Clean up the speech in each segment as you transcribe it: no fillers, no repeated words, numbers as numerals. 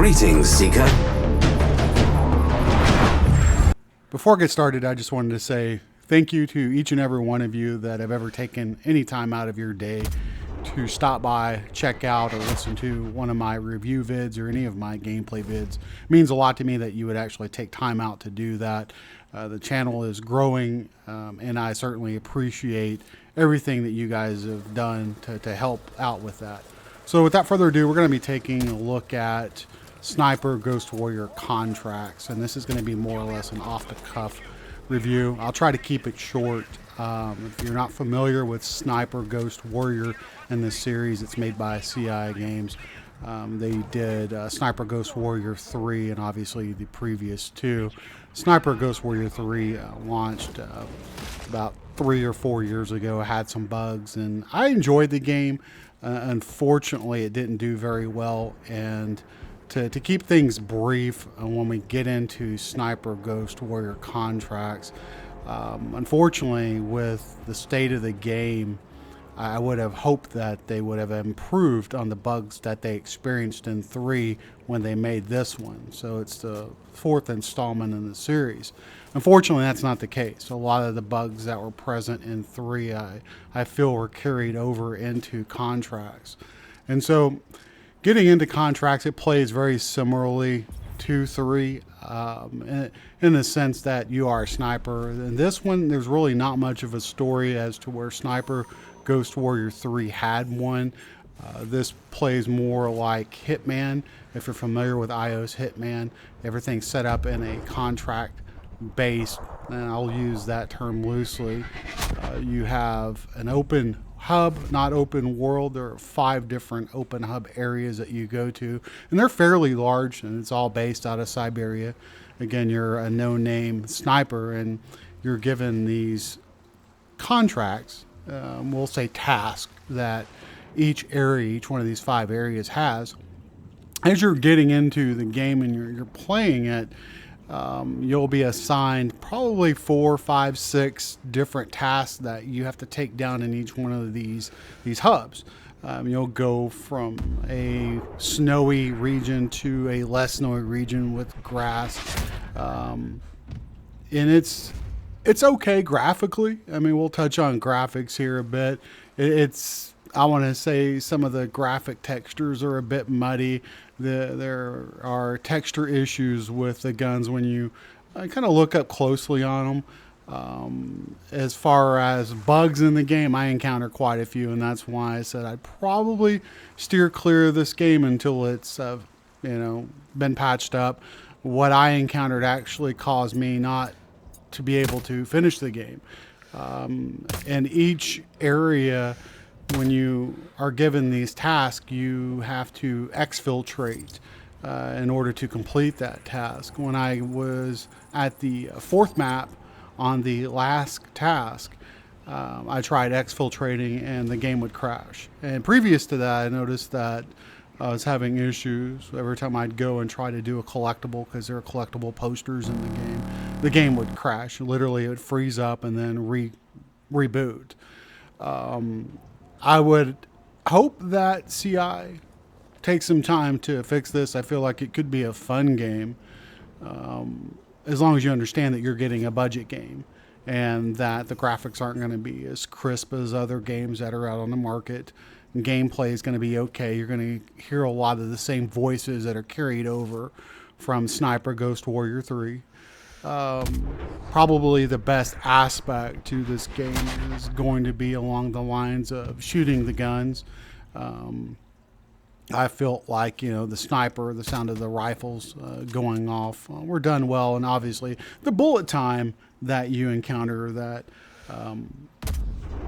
Greetings, Seeker. Before I get started, I just wanted to say thank you to each and every one of you that have ever taken any time out of your day to stop by, check out, or listen to one of my review vids or any of my gameplay vids. It means a lot to me that you would actually take time out to do that. The channel is growing, and I certainly appreciate everything that you guys have done to help out with that. So without further ado, we're going to be taking a look at Sniper Ghost Warrior contracts, and this is going to be more or less an off-the-cuff review. I'll try to keep it short. If you're not familiar with Sniper Ghost Warrior in this series, it's made by CI Games. They did Sniper Ghost Warrior 3 and obviously the previous two. Sniper Ghost Warrior 3 launched about 3 or 4 years ago. Had some bugs, and I enjoyed the game. Unfortunately, it didn't do very well, and to keep things brief, when we get into Sniper Ghost Warrior contracts, unfortunately, with the state of the game, I would have hoped that they would have improved on the bugs that they experienced in 3 when they made this one. So it's the 4th installment in the series. Unfortunately, that's not the case. A lot of the bugs that were present in 3, I feel were carried over into contracts. And so getting into contracts, it plays very similarly to 3 in the sense that you are a sniper. In this one, there's really not much of a story as to where Sniper Ghost Warrior 3 had one. This plays more like Hitman. If you're familiar with iOS Hitman, everything's set up in a contract based, and I'll use that term loosely. You have an open hub, not open world. There are 5 different open hub areas that you go to, and they're fairly large, and it's all based out of Siberia. Again, you're a no-name sniper, and you're given these contracts, we'll say tasks, that each one of these 5 areas has. As you're getting into the game and you're playing it, you'll be assigned probably 4, 5, 6 different tasks that you have to take down in each one of these hubs. You'll go from a snowy region to a less snowy region with grass, and it's okay graphically. I mean, we'll touch on graphics here a bit. I want to say some of the graphic textures are a bit muddy. There are texture issues with the guns when you kind of look up closely on them. As far as bugs in the game, I encounter quite a few, and that's why I said I'd probably steer clear of this game until it's been patched up. What I encountered actually caused me not to be able to finish the game. And each area, when you are given these tasks, you have to exfiltrate in order to complete that task. When I was at the 4th map on the last task, I tried exfiltrating and the game would crash. And previous to that, I noticed that I was having issues every time I'd go and try to do a collectible, because there are collectible posters in the game. The game would crash. Literally, it would freeze up and then reboot. I would hope that CI takes some time to fix this. I feel like it could be a fun game, as long as you understand that you're getting a budget game and that the graphics aren't going to be as crisp as other games that are out on the market. Gameplay is going to be okay. You're going to hear a lot of the same voices that are carried over from Sniper Ghost Warrior 3. Probably the best aspect to this game is going to be along the lines of shooting the guns. I felt like, the sniper, the sound of the rifles going off were done well, and obviously the bullet time that you encounter that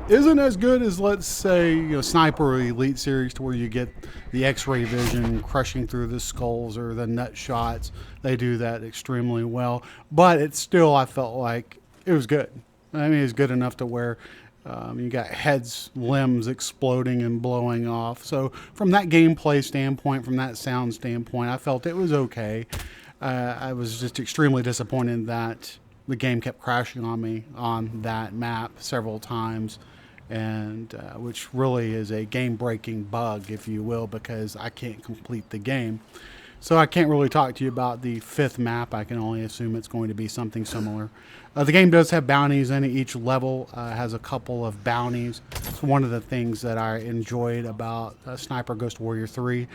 isn't as good as, let's say, Sniper or Elite series, to where you get the X-ray vision crushing through the skulls or the nut shots. They do that extremely well, but it's still, I felt like it was good. I mean, it's good enough to where you got heads, limbs exploding and blowing off. So from that gameplay standpoint, from that sound standpoint, I felt it was okay. I was just extremely disappointed that the game kept crashing on me on that map several times, and which really is a game-breaking bug, if you will, because I can't complete the game. So I can't really talk to you about the fifth map. I can only assume it's going to be something similar. The game does have bounties in it. Each level has a couple of bounties. It's one of the things that I enjoyed about Sniper Ghost Warrior 3.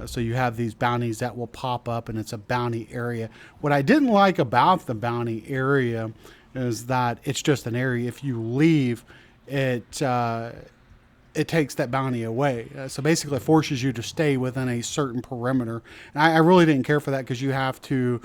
So you have these bounties that will pop up, and it's a bounty area. What I didn't like about the bounty area is that it's just an area. If you leave, it takes that bounty away. So basically, it forces you to stay within a certain perimeter. And I really didn't care for that because you have to,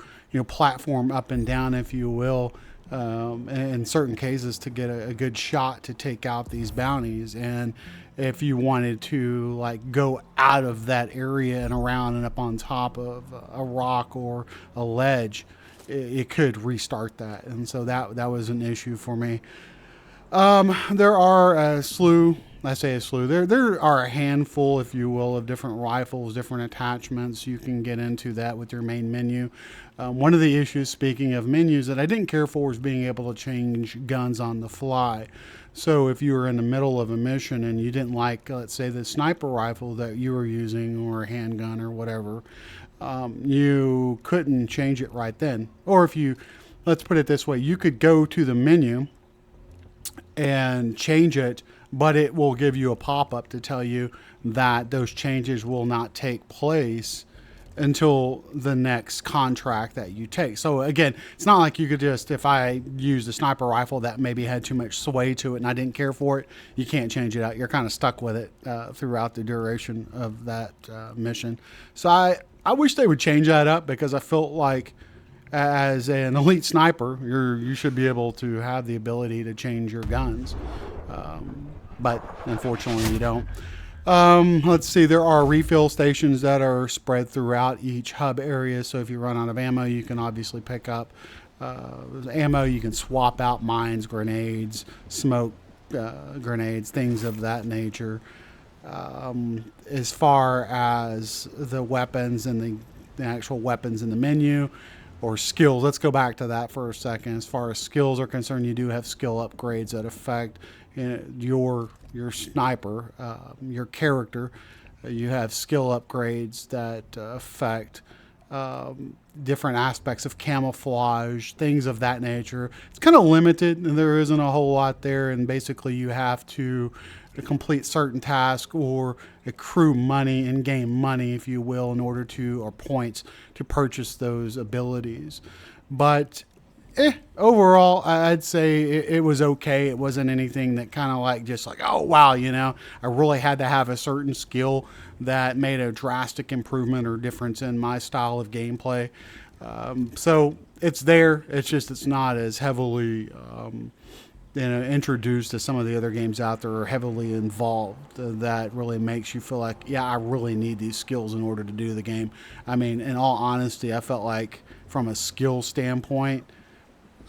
platform up and down, if you will, in certain cases to get a good shot to take out these bounties. And if you wanted to like go out of that area and around and up on top of a rock or a ledge, it could restart that. And so that was an issue for me. There are a slew. I say a slew. There are a handful, if you will, of different rifles, different attachments. You can get into that with your main menu. One of the issues, speaking of menus, that I didn't care for was being able to change guns on the fly. So if you were in the middle of a mission and you didn't like, let's say, the sniper rifle that you were using or a handgun or whatever, you couldn't change it right then. Or if you, let's put it this way, you could go to the menu and change it, but it will give you a pop-up to tell you that those changes will not take place until the next contract that you take. So again, it's not like you could just, if I used a sniper rifle that maybe had too much sway to it and I didn't care for it, you can't change it out. You're kind of stuck with it throughout the duration of that mission. So I wish they would change that up, because I felt like as an elite sniper, you should be able to have the ability to change your guns. But unfortunately you don't. Let's see, there are refill stations that are spread throughout each hub area. So if you run out of ammo, you can obviously pick up ammo. You can swap out mines, grenades, smoke grenades, things of that nature. As far as the weapons and the actual weapons in the menu, or skills. Let's go back to that for a second. As far as skills are concerned, you do have skill upgrades that affect your sniper, your character. You have skill upgrades that affect different aspects of camouflage, things of that nature. It's kind of limited, and there isn't a whole lot there, and basically you have to complete certain tasks or accrue money, in-game money, if you will, in order to, or points, to purchase those abilities. But overall, I'd say it was okay. It wasn't anything that kind of like just like, oh, wow, I really had to have a certain skill that made a drastic improvement or difference in my style of gameplay. So it's there. It's just it's not as heavily introduced to some of the other games out there, are heavily involved, that really makes you feel like, yeah, I really need these skills in order to do the game. I mean, in all honesty, I felt like from a skill standpoint,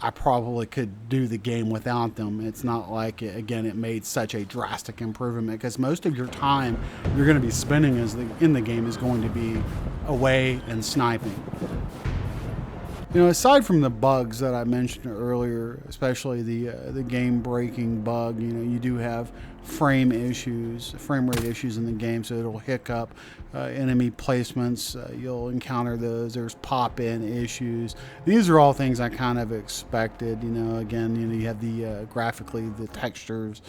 I probably could do the game without them. It's not like, it made such a drastic improvement, because most of your time you're going to be spending in the game is going to be away and sniping. Aside from the bugs that I mentioned earlier, especially the game-breaking bug, you do have frame rate issues in the game, so it'll hiccup enemy placements. You'll encounter those. There's pop-in issues. These are all things I kind of expected. Again, you have the graphically the textures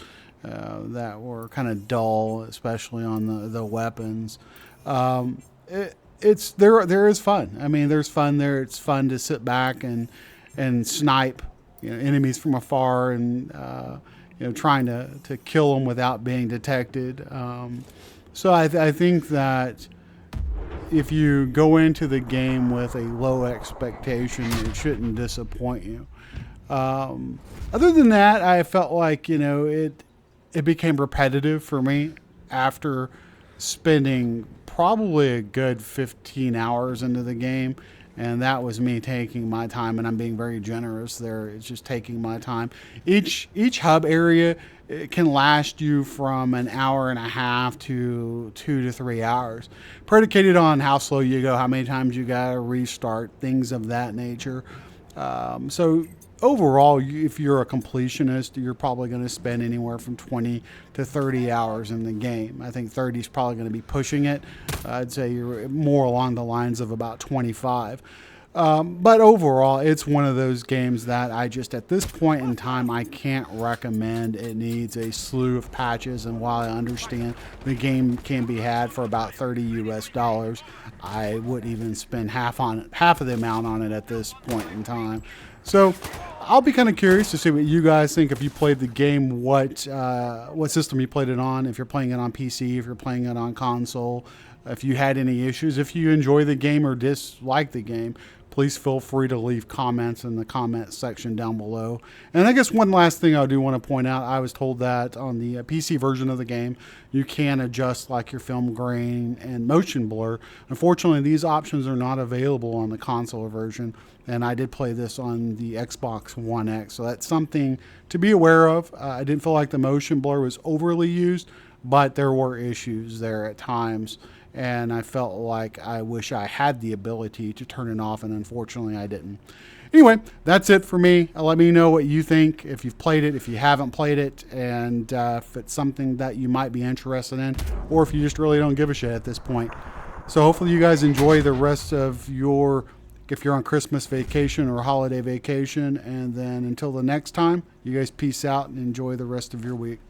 that were kind of dull, especially on the weapons. There is fun. I mean, there's fun there. It's fun to sit back and snipe enemies from afar, and trying to kill them without being detected. So I think that if you go into the game with a low expectation, it shouldn't disappoint you. Other than that, I felt like it became repetitive for me after spending probably a good 15 hours into the game, and that was me taking my time, and I'm being very generous there. It's just taking my time. Each hub area, it can last you from an hour and a half to 2 to 3 hours, predicated on how slow you go, how many times you gotta restart, things of that nature. So overall, if you're a completionist, you're probably going to spend anywhere from 20 to 30 hours in the game. I think 30 is probably going to be pushing it. I'd say you're more along the lines of about 25. But overall, it's one of those games that I just, at this point in time, I can't recommend. It needs a slew of patches, and while I understand the game can be had for about $30 US, I wouldn't even spend half of the amount on it at this point in time. So I'll be kind of curious to see what you guys think. If you played the game, what system you played it on, if you're playing it on PC, if you're playing it on console, if you had any issues, if you enjoy the game or dislike the game, please feel free to leave comments in the comment section down below. And I guess one last thing I do want to point out, I was told that on the PC version of the game, you can adjust like your film grain and motion blur. Unfortunately, these options are not available on the console version, and I did play this on the Xbox One X, so that's something to be aware of. I didn't feel like the motion blur was overly used, but there were issues there at times, and I felt like I wish I had the ability to turn it off, and unfortunately I didn't. Anyway, that's it for me. Let me know what you think, if you've played it, if you haven't played it, and if it's something that you might be interested in, or if you just really don't give a shit at this point. So hopefully you guys enjoy the rest of your, if you're on Christmas vacation or holiday vacation, and then until the next time, you guys peace out and enjoy the rest of your week.